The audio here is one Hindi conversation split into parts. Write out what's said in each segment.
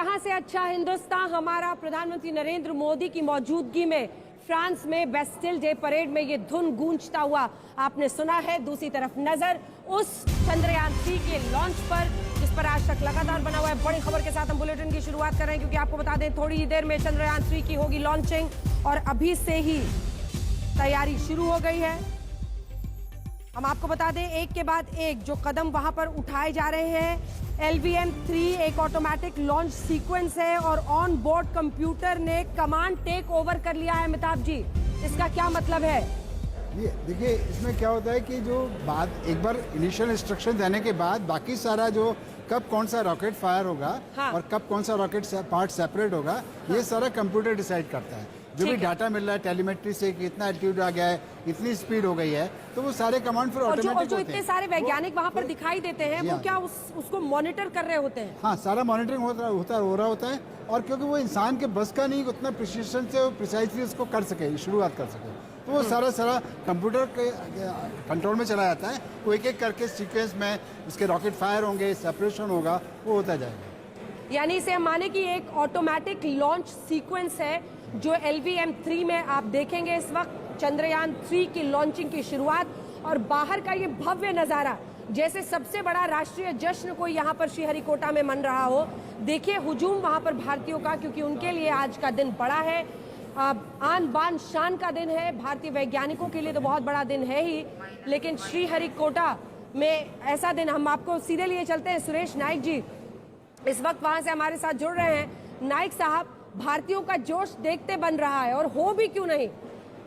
जहां से अच्छा हिंदुस्तान हमारा प्रधानमंत्री नरेंद्र मोदी की मौजूदगी में फ्रांस में बेस्टिल डे परेड में ये धुन गूंजता हुआ आपने सुना है। दूसरी तरफ नजर उस चंद्रयान 3 के लॉन्च पर जिस पर आज तक लगातार बना हुआ है। बड़ी खबर के साथ हम बुलेटिन की शुरुआत कर रहे हैं क्योंकि आपको बता दें थोड़ी ही देर में चंद्रयान 3 की होगी लॉन्चिंग और अभी से ही तैयारी शुरू हो गई है। हम आपको बता दें एक के बाद एक जो कदम वहां पर उठाए जा रहे हैं। LVM-3 एक ऑटोमेटिक लॉन्च सीक्वेंस है और ऑन बोर्ड कंप्यूटर ने कमांड टेक ओवर कर लिया है। अमिताभ जी, इसका क्या मतलब है? ये देखिए, इसमें क्या होता है कि जो बाद एक बार इनिशियल इंस्ट्रक्शन देने के बाद बाकी सारा जो कब कौन सा रॉकेट फायर होगा और कब कौन सा रॉकेट पार्ट सेपरेट होगा, ये सारा कंप्यूटर डिसाइड करता है। जो भी डाटा मिल रहा है टेलीमेट्री से कि इतना एल्टीट्यूड आ गया है, इतनी स्पीड हो गई है, तो वो सारे कमांड फिर ऑटोमेटिक होते हैं। जो इतने सारे वैज्ञानिक वहां पर दिखाई देते हैं वो क्या उसको मॉनिटर कर रहे होते हैं? हाँ, सारा मॉनिटरिंग हो रहा होता है और क्योंकि वो इंसान के बस का नहीं उतना प्रिसिशन से प्रिसाइजली उसको कर सके, शुरुआत कर सके, तो वो सारा कंप्यूटर के कंट्रोल में चला जाता है। वो एक एक करके सीक्वेंस में उसके रॉकेट फायर होंगे, सेपरेशन होगा, वो होता जाएगा। यानी इसे हम माने कि एक ऑटोमेटिक लॉन्च सीक्वेंस है जो LVM-3 में आप देखेंगे। इस वक्त चंद्रयान 3 की लॉन्चिंग की शुरुआत और बाहर का ये भव्य नजारा जैसे सबसे बड़ा राष्ट्रीय जश्न कोई यहाँ पर श्रीहरिकोटा में मन रहा हो। देखिए हुजूम वहां पर भारतीयों का, क्योंकि उनके लिए आज का दिन बड़ा है, आन बान शान का दिन है। भारतीय वैज्ञानिकों के लिए तो बहुत बड़ा दिन है ही, लेकिन श्रीहरिकोटा में ऐसा दिन हम आपको सीधे लिए चलते हैं। सुरेश नाइक जी इस वक्त वहां से हमारे साथ जुड़ रहे हैं। नाइक साहब, भारतीयों का जोश देखते बन रहा है और हो भी क्यों नहीं,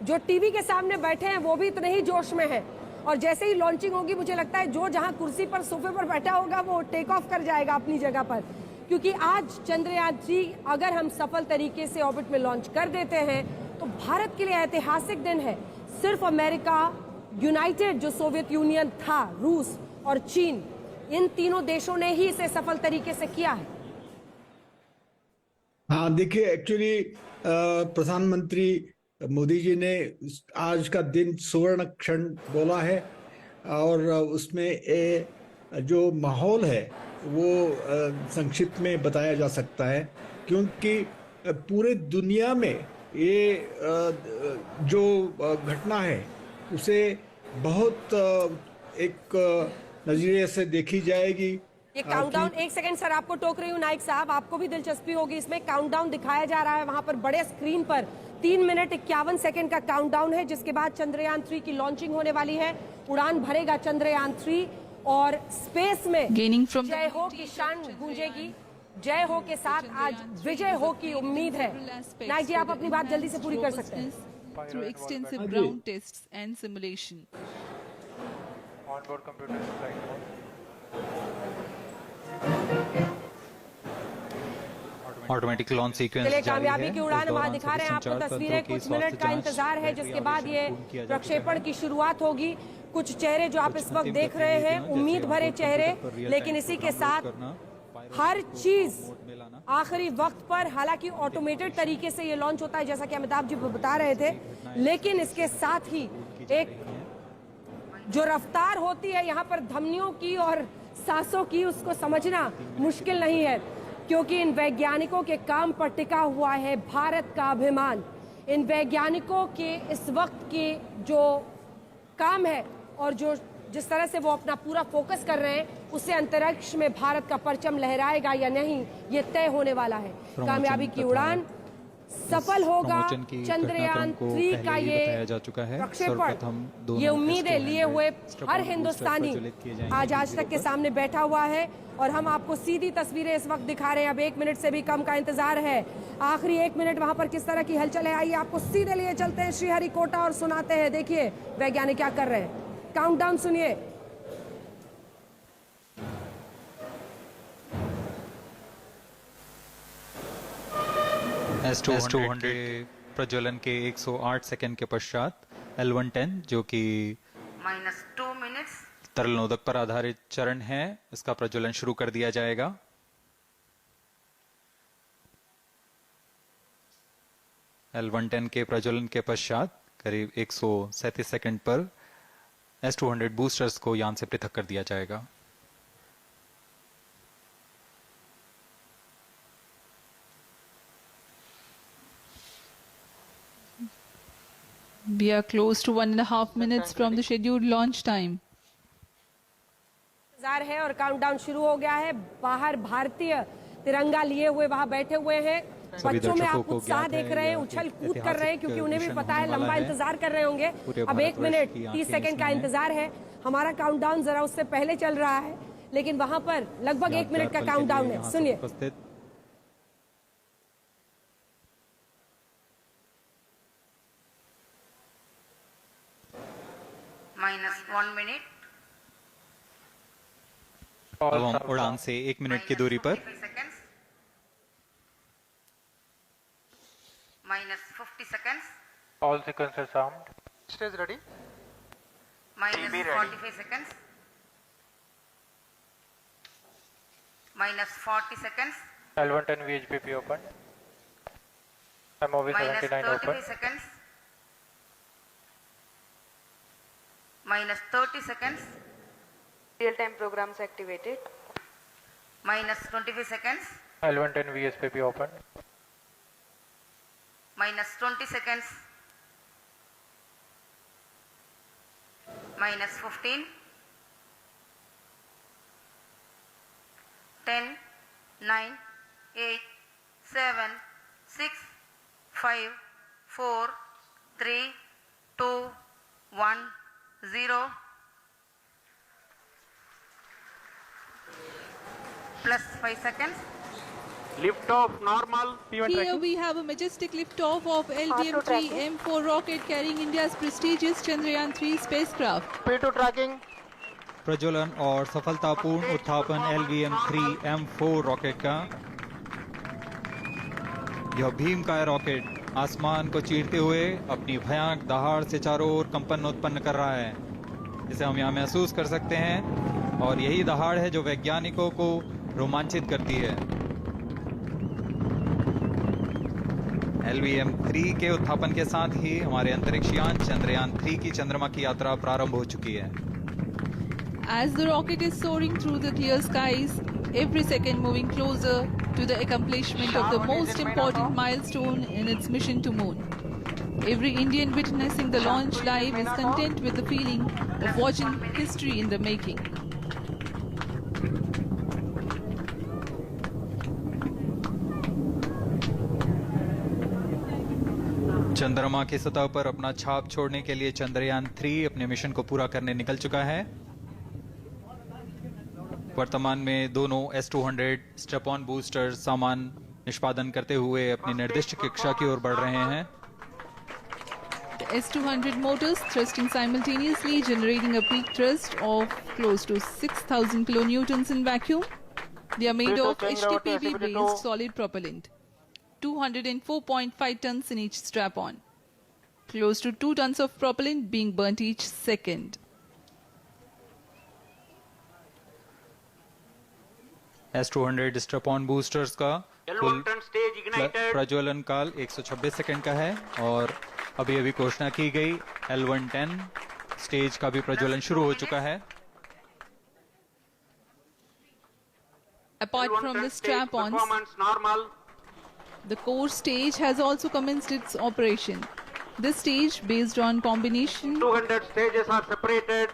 जो टीवी के सामने बैठे हैं वो भी इतने ही जोश में है और जैसे ही लॉन्चिंग होगी मुझे लगता है जो जहां कुर्सी पर सोफे पर बैठा होगा वो टेक ऑफ कर जाएगा अपनी जगह पर, क्योंकि आज चंद्रयान 3 अगर हम सफल तरीके से ऑर्बिट में लॉन्च कर देते हैं तो भारत के लिए ऐतिहासिक दिन है। सिर्फ अमेरिका, यूनाइटेड जो सोवियत यूनियन था, रूस और चीन, इन तीनों देशों ने ही इसे सफल तरीके से किया है। हाँ, देखिए एक्चुअली प्रधानमंत्री मोदी जी ने आज का दिन सुवर्ण क्षण बोला है और उसमें जो माहौल है वो संक्षिप्त में बताया जा सकता है, क्योंकि पूरे दुनिया में ये जो घटना है उसे बहुत एक नजरिए से देखी जाएगी। ये काउंटडाउन, एक सेकंड सर आपको टोक रही हूँ नाइक साहब, आपको भी दिलचस्पी होगी इसमें। काउंटडाउन दिखाया जा रहा है वहां पर बड़े स्क्रीन पर, 3 मिनट 51 सेकंड का काउंटडाउन है जिसके बाद चंद्रयान 3 की लॉन्चिंग होने वाली है। उड़ान भरेगा चंद्रयान 3 और स्पेस में जय हो की शान गूंजेगी। जय हो के साथ आज विजय हो की उम्मीद है। नाइक जी, आप अपनी बात जल्दी से पूरी कर सकते हैं। Through extensive ground tests and simulation. Onboard computer flight mode. Automatic launch sequence चलिए, कामयाबी की उड़ान वहां दिखा रहे हैं आपको तस्वीरें। कुछ मिनट का इंतजार है जिसके बाद ये प्रक्षेपण की शुरुआत होगी। कुछ चेहरे जो आप इस वक्त देख रहे हैं, उम्मीद भरे चेहरे, लेकिन इसी के साथ हर चीज आखिरी वक्त पर, हालांकि ऑटोमेटेड तरीके से ये लॉन्च होता है जैसा कि अमिताभ जी बता रहे थे, लेकिन इसके साथ ही एक जो रफ्तार होती है यहाँ पर धमनियों की और सांसों की, उसको समझना मुश्किल नहीं है, क्योंकि इन वैज्ञानिकों के काम पर टिका हुआ है भारत का अभिमान। इन वैज्ञानिकों के इस वक्त के जो काम है और जिस तरह से वो अपना पूरा फोकस कर रहे हैं, उससे अंतरिक्ष में भारत का परचम लहराएगा या नहीं ये तय होने वाला है। कामयाबी की उड़ान सफल होगा। चंद्रयान 3 का ये प्रक्षेपण, ये उम्मीदें लिए हुए हर हिंदुस्तानी आज तक के सामने बैठा हुआ है और हम आपको सीधी तस्वीरें इस वक्त दिखा रहे हैं। अब 1 मिनट से भी कम का इंतजार है। आखिरी 1 मिनट वहां पर किस तरह की हलचल है, आइए आपको सीधे लिए चलते हैं श्रीहरिकोटा और सुनाते हैं। देखिए वैज्ञानिक क्या कर रहे हैं, काउंटडाउन सुनिए। S200 प्रज्वलन के 108 सेकंड के पश्चात L110 जो कि -2 मिनट्स तरल नोदक पर आधारित चरण है, इसका प्रज्वलन शुरू कर दिया जाएगा। L110 के प्रज्वलन के पश्चात करीब 137 सेकंड पर S200 बूस्टर्स को यान से पृथक कर दिया जाएगा। We are close to 1.5 minutes from the scheduled launch time. इंतजार है और काउंटडाउन शुरू हो गया है। बाहर भारतीय तिरंगा लिए हुए वहां बैठे हुए हैं। बच्चों में आप उत्साह देख रहे हैं, उछल कूद कर रहे हैं, क्योंकि उन्हें भी पता है लंबा इंतजार कर रहे होंगे। अब 1 मिनट 30 सेकंड का इंतजार है। हमारा काउंटडाउन जरा उससे पहले चल रहा है, लेकिन वहां पर लगभग 1 मिनट का काउंटडाउन है। सुनिए। -1 minute. अब हम उड़ान से 1 मिनट की दूरी पर -45 seconds. -50 seconds. All sequences armed. Stage ready. -45 seconds. -40 seconds. L110 VHPP open. MOV 79 open. -35 seconds. -30 seconds. Real-time programs activated. -25 seconds. L110 VSPP open. -20 seconds. -15. 10, 9, 8, 7, 6, 5, 4, 3, 2, 1, 0. Plus 5 seconds. Lift off normal. Here we have a majestic liftoff of LVM-3 M4 rocket carrying India's prestigious Chandrayaan-3 spacecraft. P2 tracking. प्रज्वलन और सफलतापूर्ण उत्थापन LVM-3 M4 रॉकेट का। यह भीमकाय रॉकेट आसमान को चीरते हुए अपनी भयानक दहाड़ से चारों ओर कंपन उत्पन्न कर रहा है, जिसे हम यहाँ महसूस कर सकते हैं। और यही दहाड़ है जो वैज्ञानिकों को रोमांचित करती है। LVM-3 के उत्थापन के साथ ही हमारे अंतरिक्ष यान चंद्रयान-3 की चंद्रमा की यात्रा प्रारंभ हो चुकी है। As the rocket is soaring through the clear skies, every second moving closer to the accomplishment of the most important milestone in its mission to moon. Every Indian witnessing the launch live is content with the feeling of watching history in the making. चंद्रमा की सतह पर अपना छाप छोड़ने के लिए चंद्रयान-3 अपने मिशन को पूरा करने निकल चुका है। वर्तमान में दोनों S-200 स्टेप-ऑन बूस्टर सामान निष्पादन करते हुए अपनी निर्दिष्ट कक्षा की ओर बढ़ रहे हैं। The S-200 motors thrusting simultaneously, generating a peak thrust of close to 6,000 kilonewtons in vacuum. They are made of HTPB-based solid propellant. 204.5 tons in each strap-on. Close to 2 tons of propellant being burnt each second. S-200 step-on boosters का कुल प्रज्वलन काल 126 सेकंड का है और अभी अभी घोषणा की गई L110 स्टेज का भी प्रज्वलन शुरू हो चुका है। Apart from the strap-ons, the core stage has also commenced its operation. This stage, based on combination 200 stages are separated.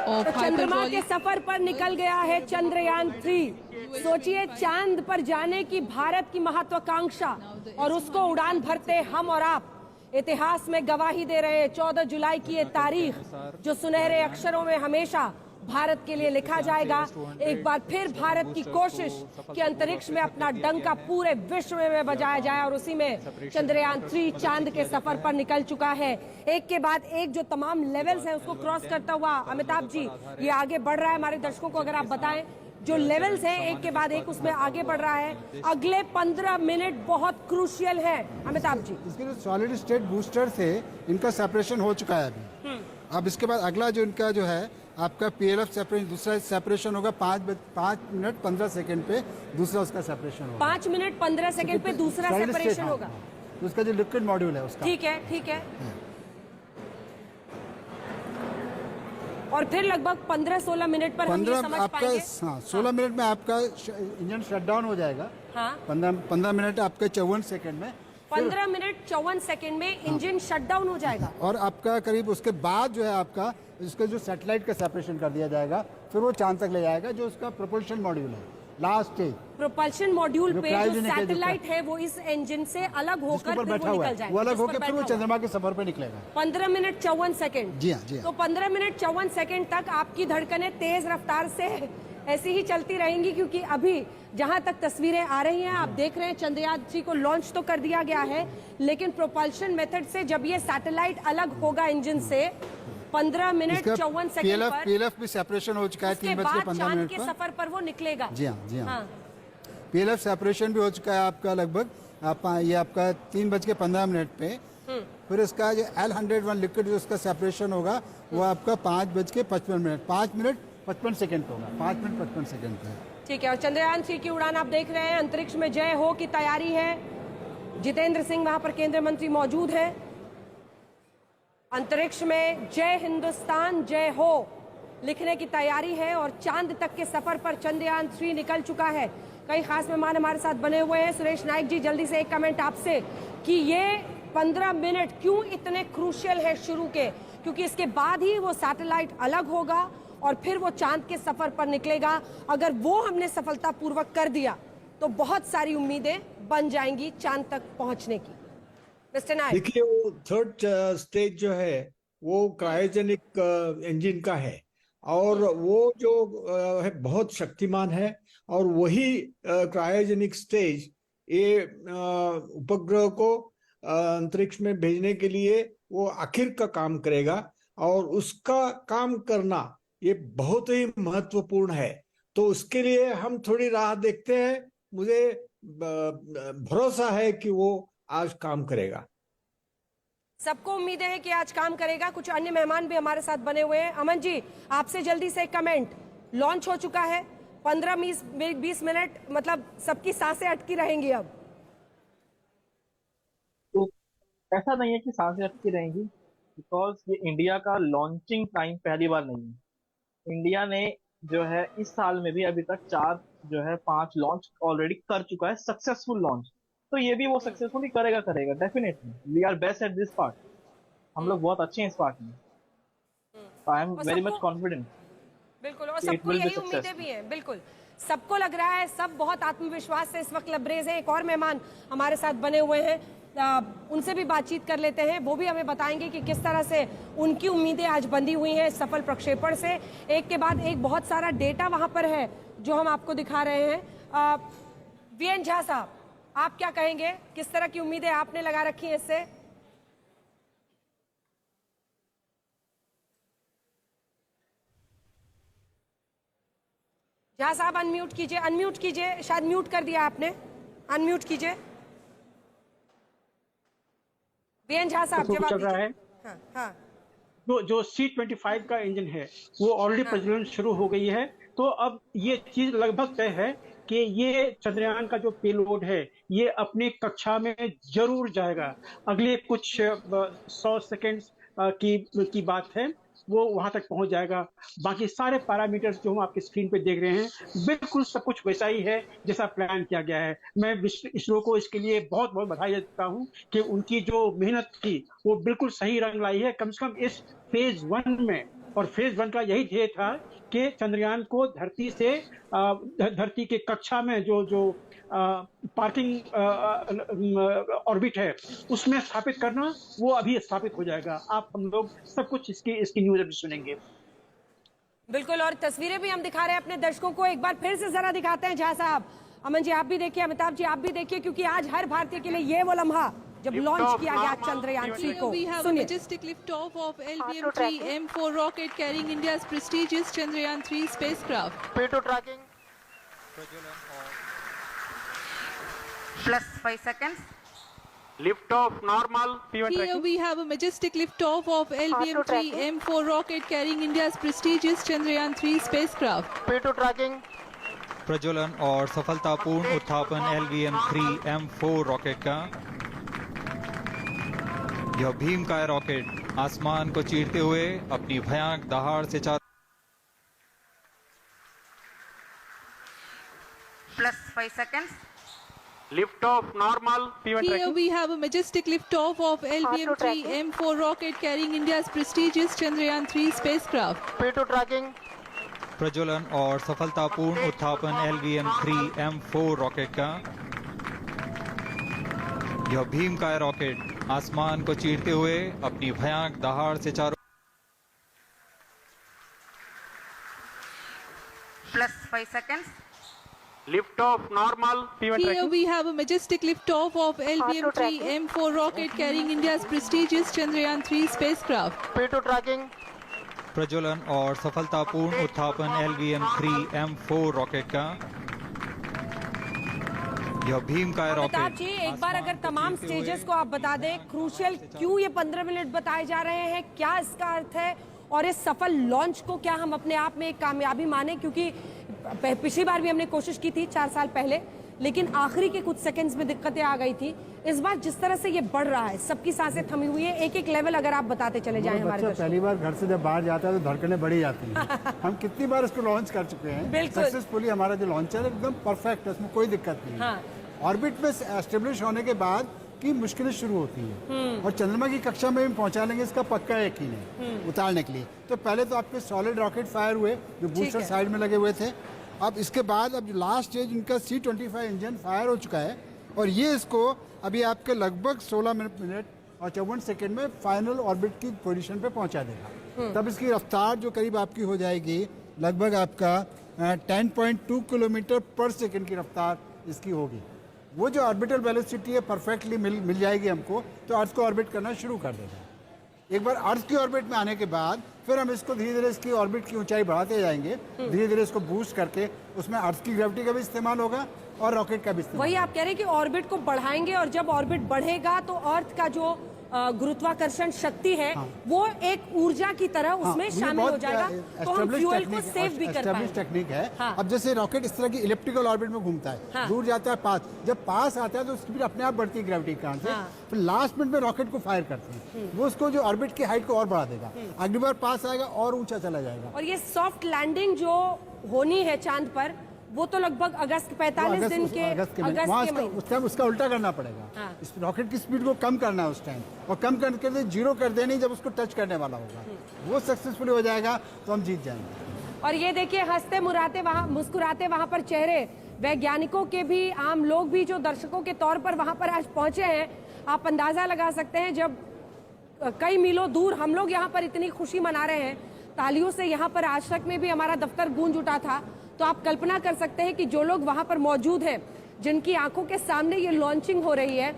of चंद्रमा के hyperbolic सफर पर निकल गया है चंद्रयान-3। सोचिए, चांद पर जाने की भारत की महत्वाकांक्षा और उसको उड़ान भरते हम और आप इतिहास में गवाही दे रहे हैं। 14 जुलाई की ये तारीख जो सुनहरे अक्षरों में हमेशा भारत के लिए लिखा जाएगा। एक बार फिर भारत की कोशिश कि अंतरिक्ष में अपना डंका पूरे विश्व में बजाया जाए और उसी में चंद्रयान-3 चांद के सफर पर निकल चुका है। एक के बाद एक जो तमाम लेवल्स हैं उसको क्रॉस करता हुआ अमिताभ जी ये आगे बढ़ रहा है। हमारे दर्शकों को अगर आप बताएं, जो लेवल्स हैं एक के बाद एक उसमें आगे बढ़ रहा है। अगले 15 मिनट बहुत क्रूशियल है अमिताभ जी। इसके जो सॉलिड स्टेट बूस्टर थे इनका सेपरेशन हो चुका है अभी। अब इसके बाद अगला जो इनका जो है आपका PLF सेपरेशन, दूसरा सेपरेशन होगा 5 मिनट 15 सेकंड पे दूसरा उसका सेपरेशन होगा। 5 मिनट 15 सेकंड पे दूसरा सेपरेशन होगा। तो उसका जो लिक्विड मॉड्यूल है उसका। ठीक है, ठीक है। और फिर लगभग 15-16 मिनट पर हम ये समझ पाएंगे। हाँ, 16 मिनट में आपका इंजन शटडाउन हो जाएगा। हाँ। 15 मिनट आपका 54 सेकंड में 15 मिनट 54 सेकंड में इंजन शटडाउन हो जाएगा। और आपका करीब उसके बाद जो है आपका इसका जो सैटेलाइट का सेपरेशन कर दिया जाएगा, फिर वो चांद तक ले जाएगा, जो उसका प्रोपल्शन मॉड्यूल है लास्ट स्टेज। प्रोपल्शन मॉड्यूल पे जो क्रायोजेनिक है, सैटेलाइट है वो इस इंजन से अलग होकर फिर बैठा वो हुआ निकल है, वो जाएगा, अलग जिस पर होकर फिर वो बैठा हुआ चंद्रमा के सफर पे निकलेगा। 15 मिनट 54 सेकंड। जी हाँ, जी हाँ। तो 15 मिनट 54 सेकंड तक आपकी धड़कनें तेज रफ्तार से ऐसी ही चलती रहेंगी, क्योंकि अभी जहां तक तस्वीरें आ रही हैं आप देख रहे हैं चंद्रयान 3 को लॉन्च तो कर दिया गया है, लेकिन प्रोपल्शन मेथड से जब ये सैटेलाइट अलग होगा इंजन से 15 मिनट 54 सेकंड पर पीएलएफ भी सेपरेशन हो चुका है, 3:15 चांद के सफर पर वो निकलेगा। जी हाँ, जी हाँ। पीएलएफ सेपरेशन भी हो चुका है आपका लगभग ये आपका 3:15 पे। फिर इसका जो L101 लिक्विड जो उसका सेपरेशन होगा वो आपका 5:55 5 मिनट 55 सेकंड होगा, 5 मिनट 55 सेकंड पे। ठीक है, और चंद्रयान 3 की उड़ान आप देख रहे हैं, अंतरिक्ष में जय हो की तैयारी है। जितेंद्र सिंह वहां पर केंद्रीय मंत्री मौजूद है। अंतरिक्ष में जय हिंदुस्तान जय हो लिखने की तैयारी है और चांद तक के सफर पर चंद्रयान 3 निकल चुका है। कई खास मेहमान हमारे साथ बने हुए हैं। सुरेश नाइक जी, जल्दी से एक कमेंट आपसे कि ये 15 मिनट क्यों इतने क्रूशियल है शुरू के, क्योंकि इसके बाद ही वो सैटेलाइट अलग होगा और फिर वो चांद के सफर पर निकलेगा। अगर वो हमने सफलतापूर्वक कर दिया तो बहुत सारी उम्मीदें बन जाएंगी चांद तक पहुंचने की। मिस्टर नाइक, देखिए वो थर्ड स्टेज जो है वो क्रायोजेनिक इंजन का है और वो जो है बहुत शक्तिमान है और वही क्रायोजेनिक स्टेज ये उपग्रह को अंतरिक्ष में भेजने के लिए वो आखिर का काम करेगा और उसका काम करना ये बहुत ही महत्वपूर्ण है। तो उसके लिए हम थोड़ी राह देखते हैं। मुझे भरोसा है कि वो आज काम करेगा। सबको उम्मीदें हैं कि आज काम करेगा। कुछ अन्य मेहमान भी हमारे साथ बने हुए हैं। अमन जी, आपसे जल्दी से एक कमेंट। लॉन्च हो चुका है, 15-20 मिनट, मतलब सबकी सांसें अटकी रहेंगी अब। तो ऐसा नहीं है कि सांसें अटकी रहेंगी, बिकॉज ये इंडिया का लॉन्चिंग टाइम पहली बार नहीं है। इंडिया ने जो है इस साल में भी अभी तक 5 लॉन्च ऑलरेडी कर चुका है, सक्सेसफुल लॉन्च। तो ये भी वो सक्सेसफुली करेगा definitely. We are best at this part. हम लोग बहुत अच्छे हैं इस पार्ट में। I am very much confident. बिल्कुल, और सबको यही उम्मीदें भी हैं। बिल्कुल, सबको लग रहा है, सब बहुत आत्मविश्वास से इस वक्त लबरेज है। एक और मेहमान हमारे साथ बने हुए हैं, उनसे भी बातचीत कर लेते हैं। वो भी हमें बताएंगे कि किस तरह से उनकी उम्मीदें आज बंधी हुई हैं सफल प्रक्षेपण से। एक के बाद एक बहुत सारा डेटा वहां पर है जो हम आपको दिखा रहे हैं। वीएन झा साहब, आप क्या कहेंगे, किस तरह की उम्मीदें आपने लगा रखी हैं इससे? झा साहब अनम्यूट कीजिए, शायद म्यूट कर दिया आपने, अनम्यूट कीजिए। वीएन झा साहब जवाब चल रहा है। हाँ, हाँ। जो C-25 का इंजन है वो ऑलरेडी प्रज्वलन शुरू हो गई है। तो अब ये चीज लगभग तय है कि ये चंद्रयान का जो पेलोड है ये अपनी कक्षा में जरूर जाएगा। अगले कुछ 100 सेकेंड्स की बात है, वो वहां तक पहुंच जाएगा। बाकी सारे पैरामीटर्स जो हम आपके स्क्रीन पे देख रहे हैं बिल्कुल सब कुछ वैसा ही है जैसा प्लान किया गया है। मैं इसरो को इसके लिए बहुत बहुत बधाई देता हूं कि उनकी जो मेहनत थी वो बिल्कुल सही रंग लाई है। कम से कम इस फेज 1 में, और फेज 1 का यही ध्येय था कि चंद्रयान को धरती के कक्षा में जो पार्किंग ऑर्बिट है उसमें स्थापित करना, वो अभी स्थापित हो जाएगा। आप हम लोग सब कुछ इसकी न्यूज़ अभी सुनेंगे। बिल्कुल, और तस्वीरें भी हम दिखा रहे हैं अपने दर्शकों को। एक बार फिर से जरा दिखाते हैं झा साहब। अमन जी आप भी देखिए, अमिताभ जी आप भी देखिए, क्योंकि आज हर भारतीय के लिए ये वो लम्हा जब लॉन्च किया गया चंद्रयान 3 को। We have a majestic liftoff of LVM-3 M4 rocket carrying India's prestigious Chandrayaan 3 spacecraft. P2 tracking. Plus 5 seconds. Lift off normal. P1 Here tracking. we have a majestic liftoff of LVM-3 M4 rocket carrying India's prestigious Chandrayaan 3 spacecraft. P2 tracking. प्रज्वलन और सफलतापूर्ण उत्थापन LVM-3 M4 रॉकेट का। यह भीमकाय रॉकेट आसमान को चीरते हुए अपनी भयानक दहाड़ से Plus 5 seconds. Liftoff normal. P1 Here tracking. we have a majestic liftoff of LBM-3 M4 rocket carrying India's prestigious Chandrayaan-3 spacecraft. P2 tracking. प्रज्वलन और सफलतापूर्ण उत्थापन LVM-3 M4 रॉकेट का। यह भीमकाय रॉकेट आसमान को चीरते हुए अपनी भयानक दहाड़ से चारों plus 5 seconds. Liftoff normal. P1 Here tracking. we have a majestic liftoff of LBM-3 M4 rocket carrying India's prestigious Chandrayaan-3 spacecraft. P2 tracking. प्रज्वलन और सफलतापूर्ण उत्थापन LVM-3 M4 रॉकेट का। यह भीमकाय अमिताभ रॉकेट। जी, एक बार अगर तमाम स्टेजेस को आप बता दें, क्रूशियल क्यों ये 15 मिनट बताए जा रहे हैं, क्या इसका अर्थ है, और इस सफल लॉन्च को क्या हम अपने आप में एक कामयाबी माने? क्योंकि पिछली बार भी हमने कोशिश की थी 4 साल पहले, लेकिन आखिरी के कुछ सेकंड्स में दिक्कतें आ गई थी। इस बार जिस तरह से ये बढ़ रहा है, सबकी सांसें थमी हुई है, एक एक लेवल अगर आप बताते चले जाएं हमारे दर्शकों। पहली बार घर से जब बाहर जाता है तो धड़कनें बढ़ी जाती हैं। हम कितनी बार इसको लॉन्च कर चुके हैं सक्सेसफुली। हमारा जो लॉन्चर है एकदम परफेक्ट है, उसमें कोई दिक्कत नहीं है। ऑर्बिट में एस्टेब्लिश होने के बाद की मुश्किलें शुरू होती हैं, और चंद्रमा की कक्षा में भी पहुंचा लेंगे, इसका पक्का यकीन है उतारने के लिए। तो पहले तो आपके सॉलिड रॉकेट फायर हुए जो बूस्टर साइड में लगे हुए थे। अब इसके बाद अब लास्ट स्टेज इनका C-25 इंजन फायर हो चुका है, और ये इसको अभी आपके लगभग 16 मिनट और 54 सेकेंड में फाइनल ऑर्बिट की पोजीशन पे पहुंचा देगा। तब इसकी रफ्तार जो करीब आपकी हो जाएगी लगभग आपका 10.2 किलोमीटर पर सेकेंड की रफ्तार इसकी होगी। वो जो ऑर्बिटल वेलोसिटी है परफेक्टली मिल जाएगी हमको, तो अर्थ को ऑर्बिट करना शुरू कर देगा। एक बार अर्थ की ऑर्बिट में आने के बाद फिर हम इसको धीरे धीरे इसकी ऑर्बिट की ऊंचाई बढ़ाते जाएंगे, धीरे धीरे इसको बूस्ट करके उसमें अर्थ की ग्रेविटी का भी इस्तेमाल होगा और रॉकेट का भी इस्तेमाल। वही आप कह रहे हैं कि ऑर्बिट को बढ़ाएंगे, और जब ऑर्बिट बढ़ेगा तो अर्थ का जो गुरुत्वाकर्षण शक्ति है वो एक ऊर्जा की तरह उसमें शामिल हो जाएगा, तो हम फ्यूल को सेव भी कर पाएंगे। टेक्निक है। अब जैसे रॉकेट इस तरह की इलिप्टिकल ऑर्बिट में घूमता है, दूर जाता है पास, जब पास आता है तो उसकी अपने आप बढ़ती है ग्रेविटी के कारण से, फिर लास्ट मिनट में रॉकेट को फायर करते हैं, वो उसको जो ऑर्बिट की हाइट को और बढ़ा देगा, अगली बार पास आएगा और ऊंचा चला जाएगा। और ये सॉफ्ट लैंडिंग जो होनी है चांद पर, वो तो लगभग अगस्त 45 दिन के अगस्त के महीने। उस टाइम उसका उल्टा करना पड़ेगा। इस रॉकेट की स्पीड को कम करना है उस टाइम, और कम करके जीरो कर देनी जब उसको टच करने वाला होगा, वो सक्सेसफुल हो जाएगा तो हम जीत जाएंगे। और ये देखिए हंसते मुस्कुराते वहां पर चेहरे वैज्ञानिकों के भी, आम लोग भी जो दर्शकों के तौर पर वहां पर आज पहुंचे हैं। आप अंदाजा लगा सकते हैं, जब कई मीलों दूर हम लोग यहाँ पर इतनी खुशी मना रहे हैं, तालियों से यहाँ पर आज तक में भी हमारा दफ्तर गूंज उठा था, तो आप कल्पना कर सकते हैं कि जो लोग वहां पर मौजूद हैं, जिनकी आंखों के सामने ये लॉन्चिंग हो रही है,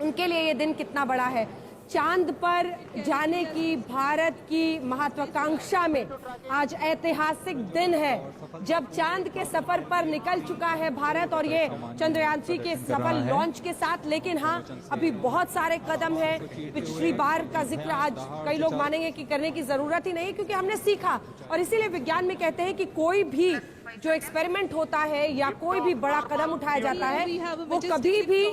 उनके लिए ये दिन कितना बड़ा है। चांद पर जाने की भारत की महत्वाकांक्षा में आज ऐतिहासिक दिन है, जब चांद के सफर पर निकल चुका है भारत, और ये चंद्रयान-3 के सफल लॉन्च के साथ। लेकिन हाँ, अभी बहुत सारे कदम हैं। पिछली बार का जिक्र आज कई लोग मानेंगे कि करने की जरूरत ही नहीं, क्योंकि हमने सीखा, और इसीलिए विज्ञान में कहते हैं कि कोई भी जो एक्सपेरिमेंट होता है या कोई भी बड़ा कदम उठाया जाता है, वो कभी भी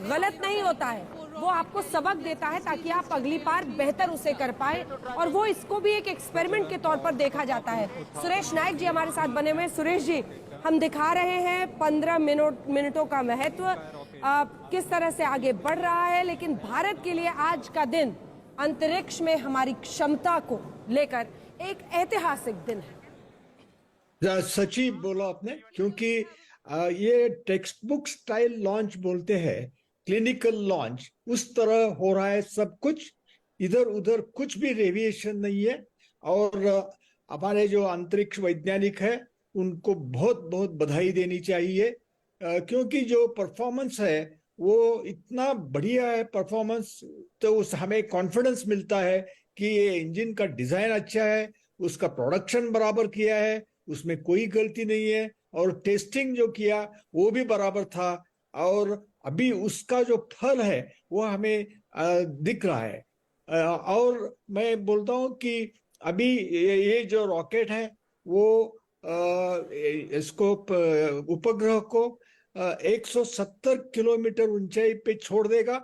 गलत नहीं होता है, वो आपको सबक देता है ताकि आप अगली बार बेहतर उसे कर पाए, और वो इसको भी एक एक्सपेरिमेंट के तौर पर देखा जाता है। सुरेश नायक जी हमारे साथ बने हुए। सुरेश जी, हम दिखा रहे हैं 15 मिनटों का महत्व, किस तरह से आगे बढ़ रहा है, लेकिन भारत के लिए आज का दिन अंतरिक्ष में हमारी क्षमता को लेकर एक ऐतिहासिक दिन है। सची बोला आपने, क्योंकि ये टेक्स्ट बुक स्टाइल लॉन्च बोलते हैं, क्लिनिकल लॉन्च, उस तरह हो रहा है सब कुछ, इधर उधर कुछ भी रेविएशन नहीं है। और हमारे जो अंतरिक्ष वैज्ञानिक है उनको बहुत बहुत बधाई देनी चाहिए, क्योंकि जो परफॉर्मेंस है वो इतना बढ़िया है परफॉर्मेंस, तो उस हमें कॉन्फिडेंस मिलता है कि ये इंजन का डिजाइन अच्छा है, उसका प्रोडक्शन बराबर किया है, उसमें कोई गलती नहीं है, और टेस्टिंग जो किया वो भी बराबर था, और अभी उसका जो फल है वो हमें दिख रहा है। और मैं बोलता हूँ कि अभी ये जो रॉकेट है वो इसको उपग्रह को 170 किलोमीटर ऊंचाई पे छोड़ देगा,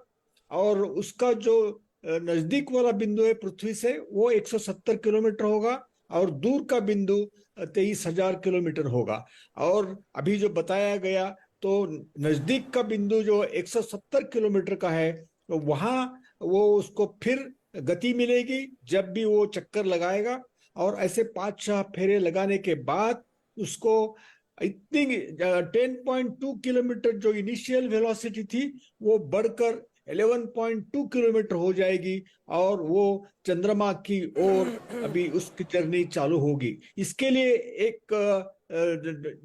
और उसका जो नजदीक वाला बिंदु है पृथ्वी से वो 170 किलोमीटर होगा, और दूर का बिंदु 23,000 किलोमीटर होगा। और अभी जो बताया गया तो नजदीक का बिंदु जो 170 किलोमीटर का है, तो वहां वो उसको फिर गति मिलेगी जब भी वो चक्कर लगाएगा। और ऐसे 5-6 फेरे लगाने के बाद उसको इतनी 10.2 किलोमीटर जो इनिशियल वेलोसिटी थी वो बढ़कर 11.2 किलोमीटर हो जाएगी और वो चंद्रमा की ओर अभी उसकी जर्नी चालू होगी। इसके लिए एक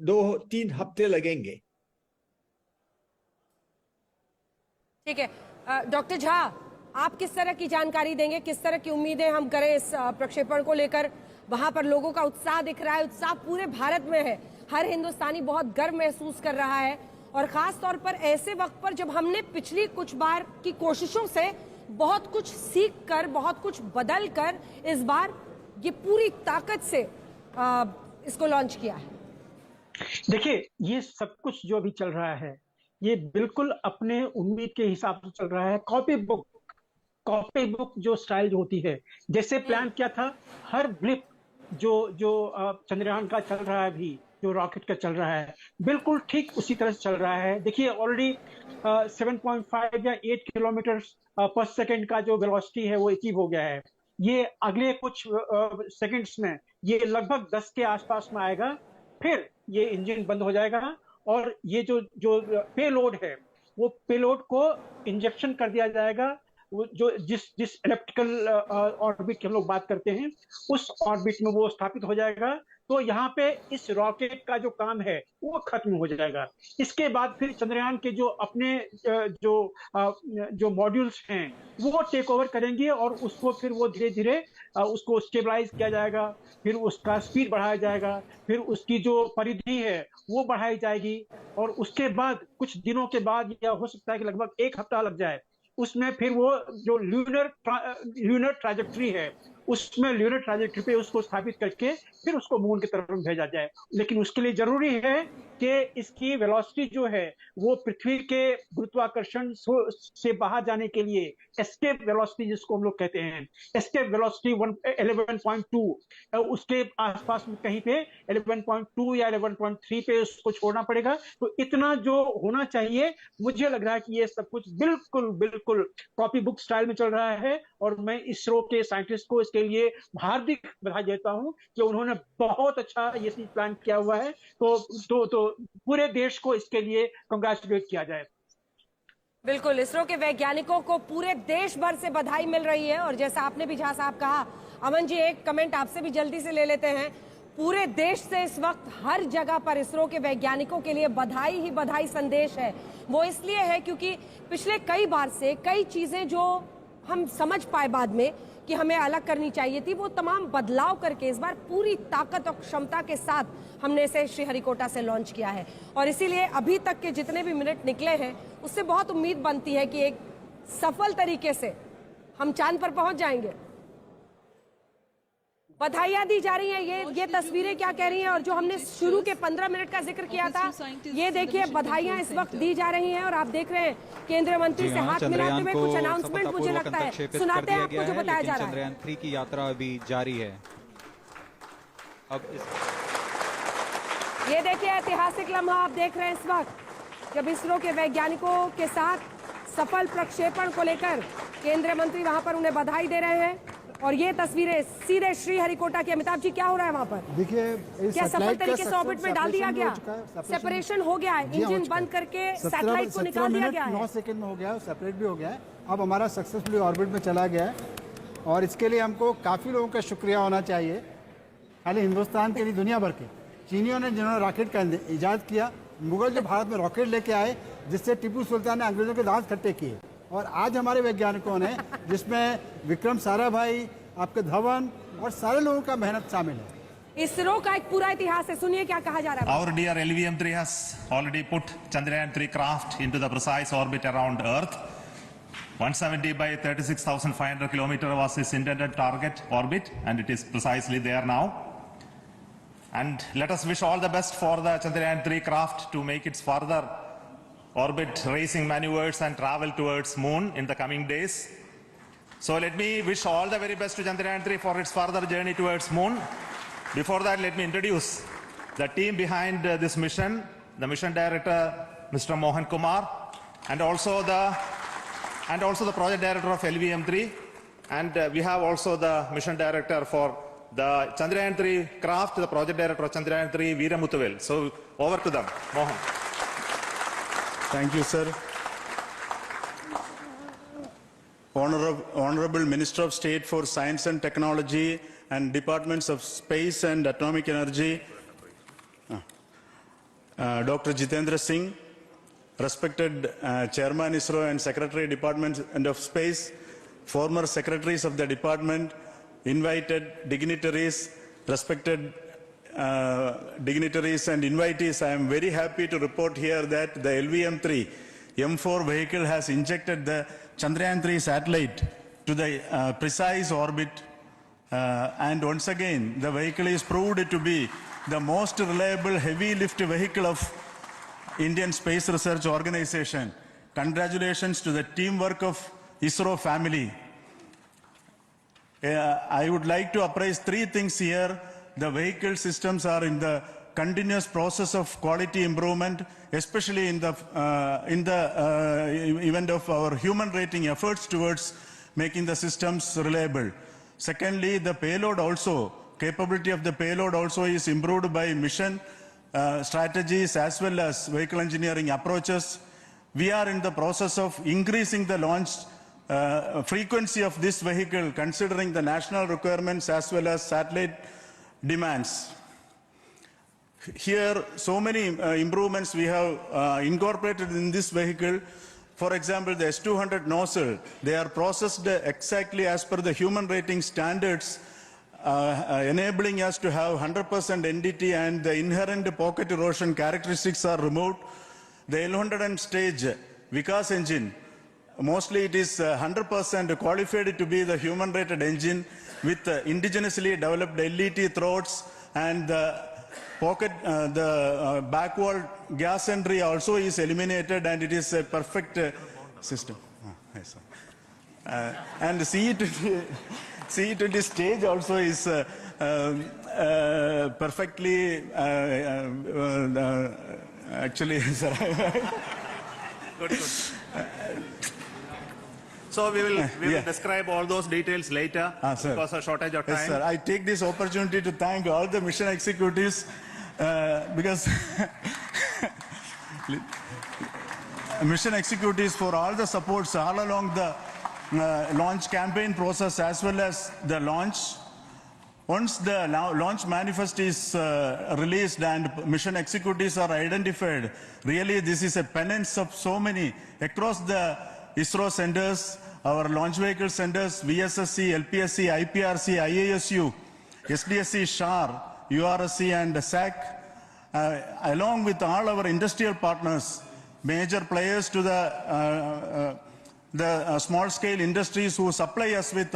2-3 हफ्ते लगेंगे। ठीक है, डॉक्टर झा, आप किस तरह की जानकारी देंगे, किस तरह की उम्मीदें हम करें इस प्रक्षेपण को लेकर? वहां पर लोगों का उत्साह दिख रहा है, उत्साह पूरे भारत में है, हर हिंदुस्तानी बहुत गर्व महसूस कर रहा है, और खास तौर पर ऐसे वक्त पर जब हमने पिछली कुछ बार की कोशिशों से बहुत कुछ सीख कर, बहुत कुछ बदल कर इस बार ये पूरी ताकत से इसको लॉन्च किया है। देखिए, ये सब कुछ जो अभी चल रहा है ये बिल्कुल अपने उम्मीद के हिसाब से चल रहा है। कॉपी बुक जो स्टाइल जो होती है, जैसे प्लान किया था, हर ब्लिप जो चंद्रयान का चल रहा है अभी, जो रॉकेट का चल रहा है, बिल्कुल ठीक उसी तरह से चल रहा है। देखिए, ऑलरेडी 7.5 या 8 किलोमीटर पर सेकेंड का जो वेलोसिटी है वो अचीव हो गया है। ये अगले कुछ सेकंड्स में ये लगभग 10 के आसपास में आएगा, फिर ये इंजन बंद हो जाएगा और ये जो पेलोड है वो पेलोड को इंजेक्शन कर दिया जाएगा। वो जो जिस इलेक्ट्रिकल ऑर्बिट की हम लोग बात करते हैं उस ऑर्बिट में वो स्थापित हो जाएगा। तो यहाँ पे इस रॉकेट का जो काम है वो खत्म हो जाएगा। इसके बाद फिर चंद्रयान के जो अपने जो मॉड्यूल्स हैं वो टेक ओवर करेंगे और उसको फिर वो धीरे धीरे उसको स्टेबलाइज किया जाएगा, फिर उसका स्पीड बढ़ाया जाएगा, फिर उसकी जो परिधि है वो बढ़ाई जाएगी, और उसके बाद कुछ दिनों के बाद या हो सकता है कि लगभग 1 हफ्ता लग जाए, उसमें फिर वो जो ल्यूनर ट्रैजेक्टरी है उसमें ल्यूनर ट्रैजेक्टरी पे उसको स्थापित करके फिर उसको मून की तरफ भेजा जाए। लेकिन उसके लिए जरूरी है कि इसकी वेलोसिटी जो है वो पृथ्वी के गुरुत्वाकर्षण से बाहर जाने के लिए एस्केप वेलोसिटी जिसको हम लोग कहते हैं, एस्केप वेलोसिटी 11.2 उसके आसपास में कहीं पे 11.2 या 11.3 पे उसको छोड़ना पड़ेगा। तो इतना जो होना चाहिए, मुझे लग रहा है कि ये सब कुछ बिल्कुल कॉपी बुक स्टाइल में चल रहा है, और मैं इसरो के साइंटिस्ट को इसके लिए हार्दिक बधाई देता हूं कि उन्होंने बहुत अच्छा ये प्लान किया हुआ है। तो पूरे देश को इसके लिए कांग्रेचुलेट किया जाए। बिल्कुल, इसरो के वैज्ञानिकों को पूरे देश भर से बधाई मिल रही है। और जैसा आपने भी झा साहब कहा, अमन जी एक कमेंट आपसे भी जल्दी से ले लेते हैं। पूरे देश से इस वक्त हर जगह पर इसरो के वैज्ञानिकों के लिए बधाई ही बधाई संदेश है। वो इसलिए है क्योंकि पिछले कई बार से कई चीजें जो हम समझ पाए बाद में कि हमें अलग करनी चाहिए थी, वो तमाम बदलाव करके इस बार पूरी ताकत और क्षमता के साथ हमने इसे श्रीहरिकोटा से लॉन्च किया है। और इसीलिए अभी तक के जितने भी मिनट निकले हैं उससे बहुत उम्मीद बनती है कि एक सफल तरीके से हम चांद पर पहुंच जाएंगे। बधाइयां दी जा रही हैं। ये तस्वीरें क्या कह रही हैं, और जो हमने शुरू के 15 मिनट का जिक्र किया था, ये देखिए बधाइयां इस वक्त दी जा रही हैं। और आप देख रहे हैं केंद्रीय मंत्री से हाथ मिलाते हुए कुछ अनाउंसमेंट मुझे लगता है सुनाते हैं आपको जो बताया जा रहा है। चंद्रयान 3 की यात्रा अभी जारी है। अब ये देखिए ऐतिहासिक लम्हा आप देख रहे हैं इस वक्त, जब इसरो के वैज्ञानिकों के साथ सफल प्रक्षेपण को लेकर केंद्रीय मंत्री वहां पर उन्हें बधाई दे रहे हैं। और ये तस्वीरें सीधे श्रीहरिकोटा की। अमिताभ जी क्या हो रहा है वहां पर? देखिए, क्या सफल तरीके से ऑर्बिट में डाल दिया गया? सेपरेशन हो गया है, इंजन बंद करके सैटेलाइट को निकाल दिया गया है। 9 सेकंड में हो गया है, सेपरेट भी हो गया है। अब हमारा सक्सेसफुली ऑर्बिट में चला गया है, और इसके लिए हमको काफी लोगों का शुक्रिया होना चाहिए, खाली हिंदुस्तान के लिए, दुनिया भर के। चीनियों ने जिन्होंने रॉकेट का इजाद किया, मुगल जो भारत में रॉकेट लेके आए जिससे टिप्पू सुल्तान ने अंग्रेजों के दांत खट्टे किए, और आज हमारे वैज्ञानिकों ने, जिसमें विक्रम साराभाई, आपके धवन और सारे लोगों का मेहनत शामिल है। इसरो का एक पूरा इतिहास है, सुनिए क्या कहा जा रहा है। Our dear LVM-3 has already put Chandrayaan 3 craft into the precise orbit around Earth. 170 by 36,500 kilometer was its intended target orbit, and it is precisely there now. And let us wish all the best for the Chandrayaan 3 craft to make its further orbit racing maneuvers and travel towards moon in the coming days. So let me wish all the very best to Chandrayaan 3 for its further journey towards moon. Before that, let me introduce the team behind this mission. The mission director, Mr. Mohan Kumar, and also the project director of LVM3, and we have also the mission director for the Chandrayaan-3 craft, the project director of Chandrayaan-3, Veera Muthuvel. So over to them, Mohan. Thank you, sir. Honorable Minister of State for Science and Technology and Departments of Space and Atomic Energy, Dr. Jitendra Singh, respected Chairman ISRO and Secretary Department of Space, former secretaries of the department, invited dignitaries, respected dignitaries and invitees, I am very happy to report here that the LVM-3 M4 vehicle has injected the Chandrayaan-3 satellite to the precise orbit, and once again the vehicle is proved to be the most reliable heavy lift vehicle of Indian Space Research Organization. Congratulations to the teamwork of ISRO family. I would like to appraise three things here. The vehicle systems are in the continuous process of quality improvement, especially in the event of our human rating efforts towards making the systems reliable. Secondly, the payload also, capability of the payload also is improved by mission strategies as well as vehicle engineering approaches. We are in the process of increasing the launch frequency of this vehicle considering the national requirements as well as satellite demands. Here, so many improvements we have incorporated in this vehicle. For example, the S200 nozzle, they are processed exactly as per the human rating standards, enabling us to have 100% NDT, and the inherent pocket erosion characteristics are removed. The L100 stage Vikas engine, mostly it is 100% qualified to be the human rated engine with indigenously developed LET throats, and the pocket, the backward gas entry also is eliminated, and it is a perfect system. Yes, and the CE20 stage also is perfectly, actually, sir. Good. So we will describe all those details later because of shortage of time. Yes, sir. I take this opportunity to thank all the mission executives because mission executives for all the supports all along the launch campaign process as well as the launch. Once the launch manifest is released and mission executives are identified, really this is a penance of so many across the ISRO centers, our launch vehicle centers, VSSC, LPSC, IPRC, IASU, SDSC, SHAR, URSC and SAC, along with all our industrial partners, major players to the small-scale industries who supply us with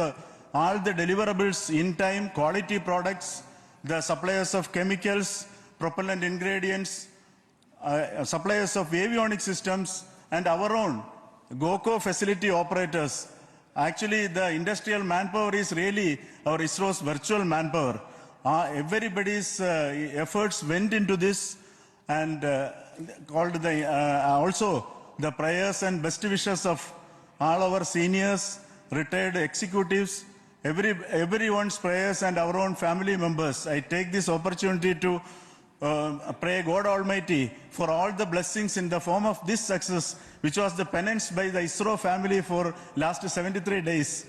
all the deliverables in time, quality products, the suppliers of chemicals, propellant ingredients, suppliers of avionics systems, and our own GOCO facility operators. Actually, the industrial manpower is really our ISRO's virtual manpower. Everybody's efforts went into this, and also the prayers and best wishes of all our seniors, retired executives, everyone's prayers and our own family members. I take this opportunity to pray God Almighty for all the blessings in the form of this success, which was the penance by the ISRO family for last 73 days.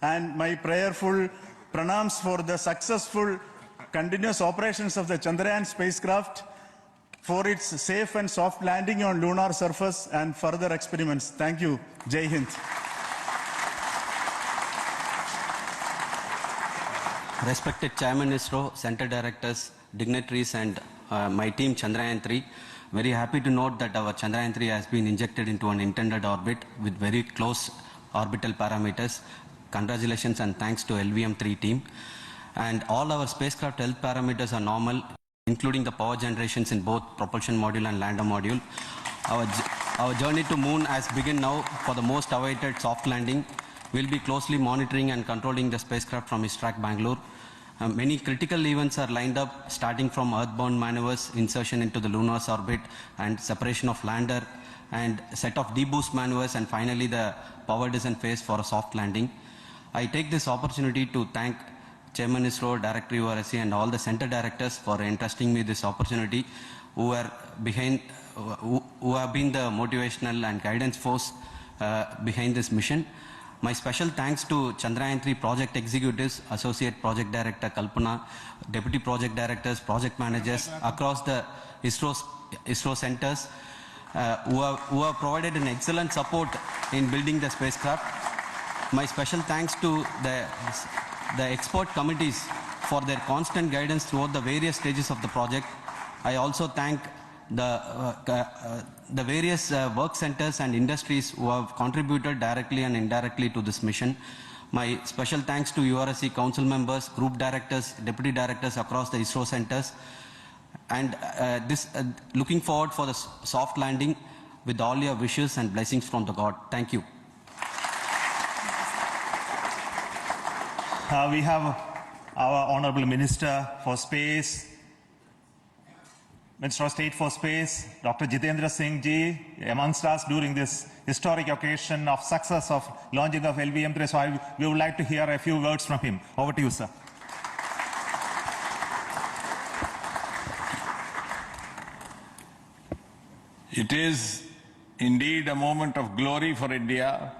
And my prayerful pranams for the successful continuous operations of the Chandrayaan spacecraft, for its safe and soft landing on lunar surface and further experiments. Thank you. Jai Hind. Respected Chairman ISRO, Center Directors, dignitaries and my team Chandrayaan-3, very happy to note that our Chandrayaan-3 has been injected into an intended orbit with very close orbital parameters. Congratulations and thanks to LVM-3 team. And all our spacecraft health parameters are normal, including the power generations in both propulsion module and lander module. Our journey to moon has begun now for the most awaited soft landing. We'll be closely monitoring and controlling the spacecraft from ISTRAC Bangalore. Many critical events are lined up, starting from earthbound maneuvers, insertion into the lunar orbit, and separation of lander, and set of deboost maneuvers, and finally the power descent phase for a soft landing. I take this opportunity to thank Chairman ISRO, Director URSC, and all the center directors for entrusting me this opportunity, who have been the motivational and guidance force behind this mission. My special thanks to Chandrayaan-3 project executives, Associate Project Director Kalpana, Deputy Project Directors, Project Managers across the ISRO centers who have provided an excellent support in building the spacecraft. My special thanks to the expert committees for their constant guidance throughout the various stages of the project. I also thank the various work centers and industries who have contributed directly and indirectly to this mission. My special thanks to URSC council members, group directors, deputy directors across the ISRO centers, and looking forward for the soft landing with all your wishes and blessings from the God. Thank you. We have our Honorable Minister for Space, Minister of State for Space, Dr. Jitendra Singh Ji, amongst us during this historic occasion of success of launching of LVM-3. So we would like to hear a few words from him. Over to you, sir. It is indeed a moment of glory for India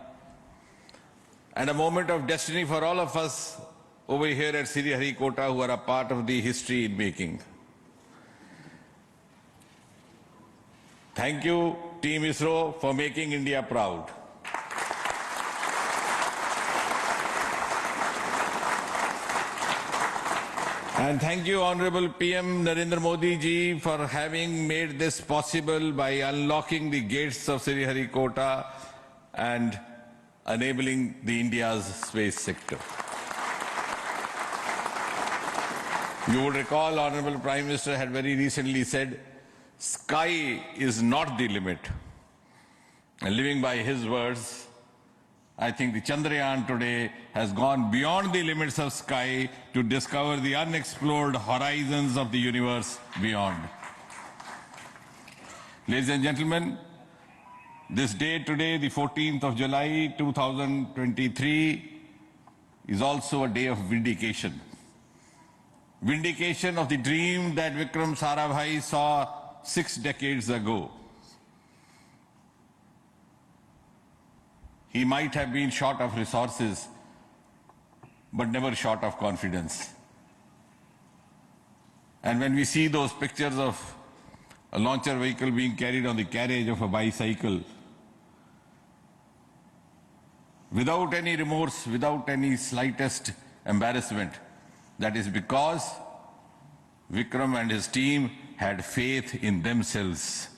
and a moment of destiny for all of us over here at Sriharikota who are a part of the history in making. Thank you, Team ISRO, for making India proud. And thank you, Honorable PM Narendra Modi ji, for having made this possible by unlocking the gates of Sriharikota and enabling the India's space sector. You would recall, Honorable Prime Minister had very recently said, sky is not the limit. And living by his words, I think the Chandrayaan today has gone beyond the limits of sky to discover the unexplored horizons of the universe beyond. Ladies and gentlemen, this day today, the 14th of July 2023, is also a day of vindication. Vindication of the dream that Vikram Sarabhai saw 6 decades ago. He might have been short of resources, but never short of confidence. And when we see those pictures of a launcher vehicle being carried on the carriage of a bicycle, without any remorse, without any slightest embarrassment, that is because Vikram and his team had faith in themselves,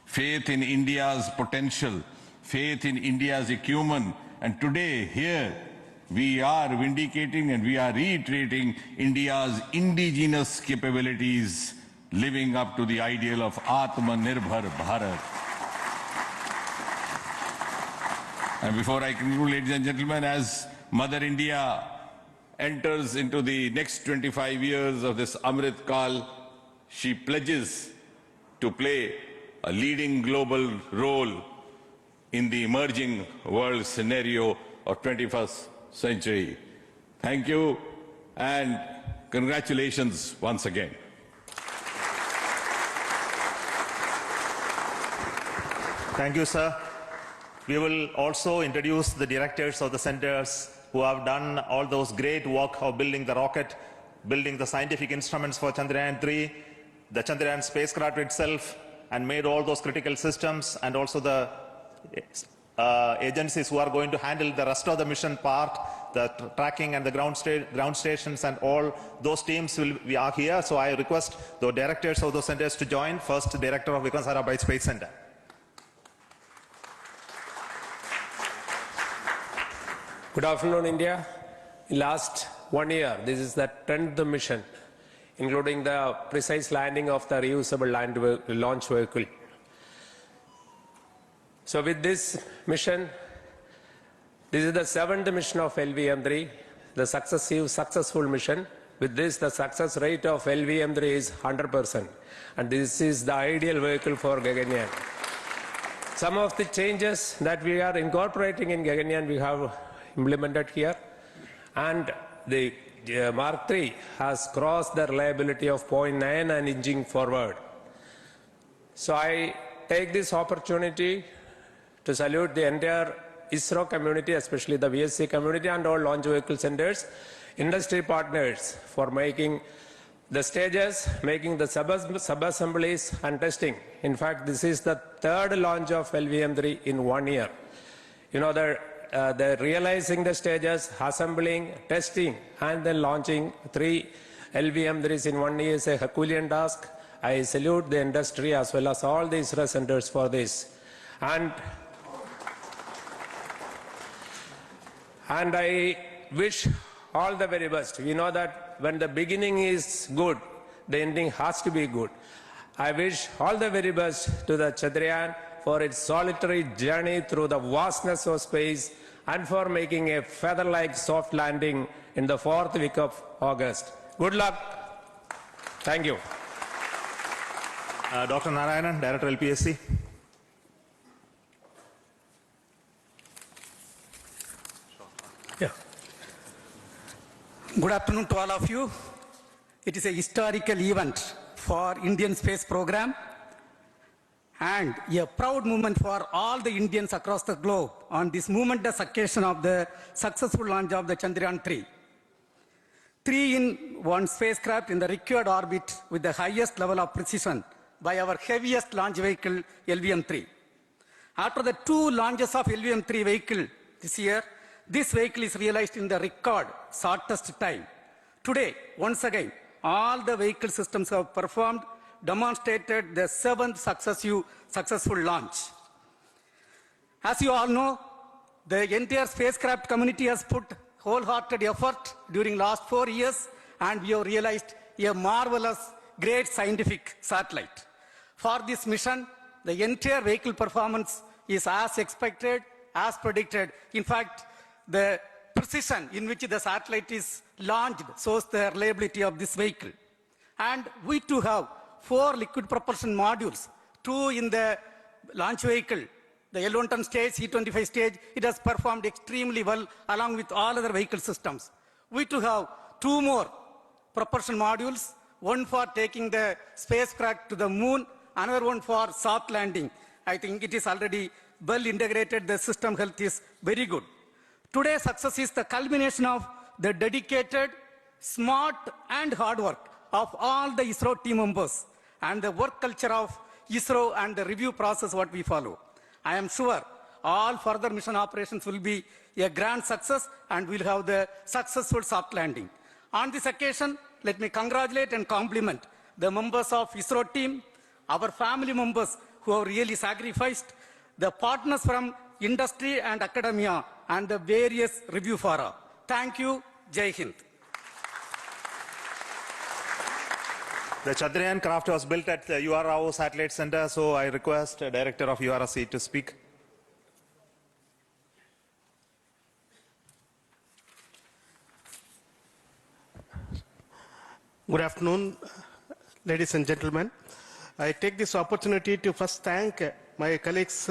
faith in India's potential, faith in India's acumen. And today, here, we are vindicating and we are reiterating India's indigenous capabilities, living up to the ideal of Atmanirbhar Bharat. And before I conclude, ladies and gentlemen, as Mother India enters into the next 25 years of this Amrit Kal, she pledges to play a leading global role in the emerging world scenario of 21st century. Thank you and congratulations once again. Thank you, sir. We will also introduce the directors of the centers who have done all those great work of building the rocket, building the scientific instruments for Chandrayaan-3, the Chandrayaan spacecraft itself, and made all those critical systems, and also the agencies who are going to handle the rest of the mission part, the tracking and the ground stations, and all those teams we are here. So I request the directors of those centers to join. First, Director of Vikram Sarabhai Space Center. Good afternoon, India. In last 1 year, this is the 10th mission, including the precise landing of the reusable launch vehicle. So with this mission, this is the 7th mission of LVM-3, the successful mission. With this, the success rate of LVM-3 is 100%, and this is the ideal vehicle for Gaganyaan. Some of the changes that we are incorporating in Gaganyaan we have implemented here, and the Mark III has crossed the reliability of 0.9 and inching forward. So I take this opportunity to salute the entire ISRO community, especially the VSC community and all launch vehicle centers, industry partners for making the stages, making the sub-assemblies and testing. In fact, this is the third launch of LVM-3 in 1 year. You know, they're realizing the stages, assembling, testing, and then launching 3 LVM-3s in 1 year is a Herculean task. I salute the industry as well as all the ISRO centers for this. And I wish all the very best. We know that when the beginning is good, the ending has to be good. I wish all the very best to the Chandrayaan for its solitary journey through the vastness of space and for making a feather-like soft landing in the 4th week of August. Good luck. Thank you. Dr. Narayanan, Director LPSC. Yeah. Good afternoon to all of you. It is a historical event for Indian space program and a proud moment for all the Indians across the globe on this momentous occasion of the successful launch of the Chandrayaan-3. 3-in-1 spacecraft in the required orbit with the highest level of precision by our heaviest launch vehicle, LVM-3. After the 2 launches of LVM-3 vehicle this year, this vehicle is realized in the record shortest time. Today, once again, all the vehicle systems have performed, demonstrated the 7th successful launch. As you all know, the entire spacecraft community has put wholehearted effort during last 4 years, and we have realized a marvelous, great scientific satellite. For this mission, the entire vehicle performance is as expected, as predicted. In fact, the precision in which the satellite is launched shows the reliability of this vehicle. And we too have 4 liquid propulsion modules, 2 in the launch vehicle. The L110 stage, C-25 stage, it has performed extremely well along with all other vehicle systems. We too have 2 more propulsion modules, one for taking the spacecraft to the moon, another one for soft landing. I think it is already well integrated. The system health is very good. Today's success is the culmination of the dedicated, smart, and hard work of all the ISRO team members and the work culture of ISRO and the review process what we follow. I am sure all further mission operations will be a grand success and we'll have the successful soft landing. On this occasion, let me congratulate and compliment the members of ISRO team, our family members who have really sacrificed, the partners from industry and academia, and the various review fora. Thank you. Jai Hind. The Chandrayaan craft was built at the UR Rao Satellite Center, so I request the Director of URC to speak. Good afternoon, ladies and gentlemen. I take this opportunity to first thank my colleagues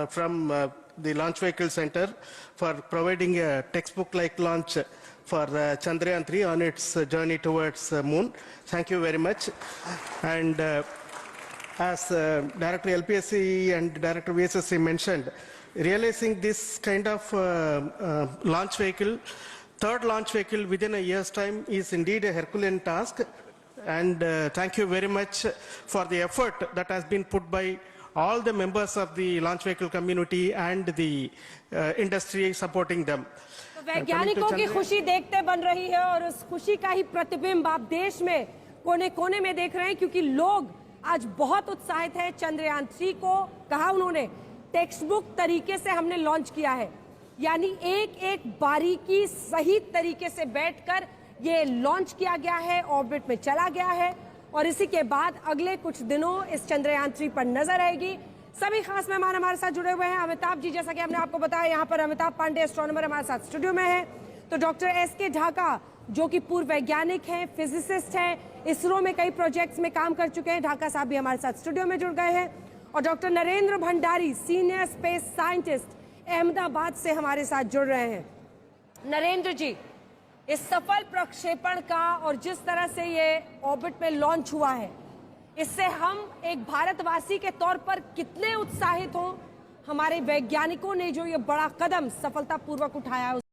from the Launch Vehicle Center for providing a textbook-like launch for Chandrayaan-3 on its journey towards the moon. Thank you very much. And as Director LPSC and Director VSSC mentioned, realizing this kind of launch vehicle, third launch vehicle within a year's time is indeed a Herculean task. And thank you very much for the effort that has been put by all the members of the launch vehicle community and the industry supporting them. वैज्ञानिकों की खुशी देखते बन रही है और उस खुशी का ही प्रतिबिंब आप देश में कोने-कोने में देख रहे हैं, क्योंकि लोग आज बहुत उत्साहित हैं। चंद्रयान-3 को कहा उन्होंने टेक्स्ट बुक तरीके से हमने लॉन्च किया है, यानी एक-एक बारीकी सही तरीके से बैठकर ये लॉन्च किया गया है, ऑर्बिट में चला गया है और इसी के बाद अगले कुछ दिनों इस चंद्रयान-3 पर नजर रहेगी। सभी खास मेहमान हमारे साथ जुड़े हुए हैं। अमिताभ जी, जैसा कि हमने आपको बताया, यहाँ पर अमिताभ पांडे एस्ट्रोनॉमर हमारे साथ स्टूडियो में है। तो डॉक्टर एस.के. ढाका जो कि पूर्व वैज्ञानिक हैं, फिजिसिस्ट हैं, इसरो में कई प्रोजेक्ट्स में काम कर चुके हैं, ढाका साहब भी हमारे साथ स्टूडियो में जुड़ गए हैं। और doctor Narendra Bhandari, senior space scientist, Ahmedabad से हमारे साथ जुड़ रहे हैं। नरेंद्र जी, इस सफल प्रक्षेपण का और जिस तरह से ये ऑर्बिट में लॉन्च हुआ है, इससे हम एक भारतवासी के तौर पर कितने उत्साहित हों? हमारे वैज्ञानिकों ने जो ये बड़ा कदम सफलतापूर्वक उठाया